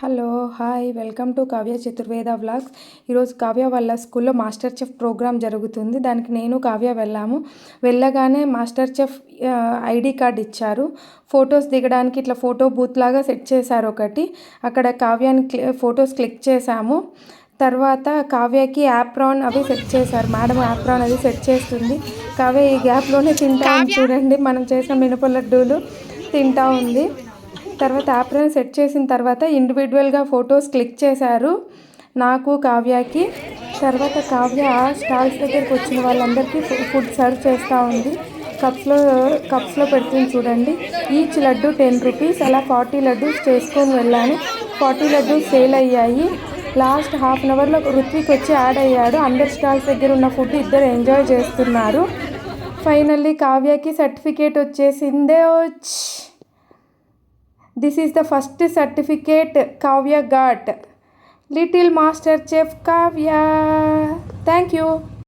Hello hi welcome to Kavya Chaturveda vlogs. ఈరోజు కావ్య వాళ్ళ స్కూల్లో మాస్టర్ చెఫ్ ప్రోగ్రామ్ జరుగుతుంది. దానికి నేను కావ్య వెళ్ళగానే మాస్టర్ చెఫ్ ఐడి కార్డ్ ఇచ్చారు. ఫొటోస్ దిగడానికి ఇట్లా ఫోటో బూత్ లాగా సెట్ చేశారు ఒకటి. అక్కడ కావ్యాని ఫొటోస్ క్లిక్ చేశాము. తర్వాత కావ్యకి యాప్రాన్ అవి సెట్ చేశారు. మేడం యాప్రాన్ అది సెట్ చేస్తుంది. కావ్య ఈ గ్యాప్లోనే తింటా ఉంది చూడండి. మనం చేసిన మినప లడ్డూలు తింటా ఉంది. తర్వాత యాప్రాన్ సెట్ చేసిన తర్వాత ఇండివిజువల్గా ఫొటోస్ క్లిక్ చేశారు నాకు కావ్యకి. తర్వాత కావ్య స్టాల్స్ దగ్గరికి వచ్చిన వాళ్ళందరికీ ఫుడ్ సర్వ్ చేస్తూ ఉంది. కప్స్లో పెడుతుంది చూడండి. Each laddu 10 rupees. అలా 40 లడ్డూస్ చేసుకొని వెళ్ళాను. 40 లడ్డూస్ సేల్ అయ్యాయి. లాస్ట్ హాఫ్ అన్ అవర్లో రుత్విక్ వచ్చి యాడ్ అయ్యాడు. అందరి స్టాల్స్ దగ్గర ఉన్న ఫుడ్ ఇద్దరు ఎంజాయ్ చేస్తున్నారు. ఫైనల్లీ కావ్యకి సర్టిఫికేట్ వచ్చేసిందే. This is the first certificate Kavya got. Little Master Chef Kavya. Thank you.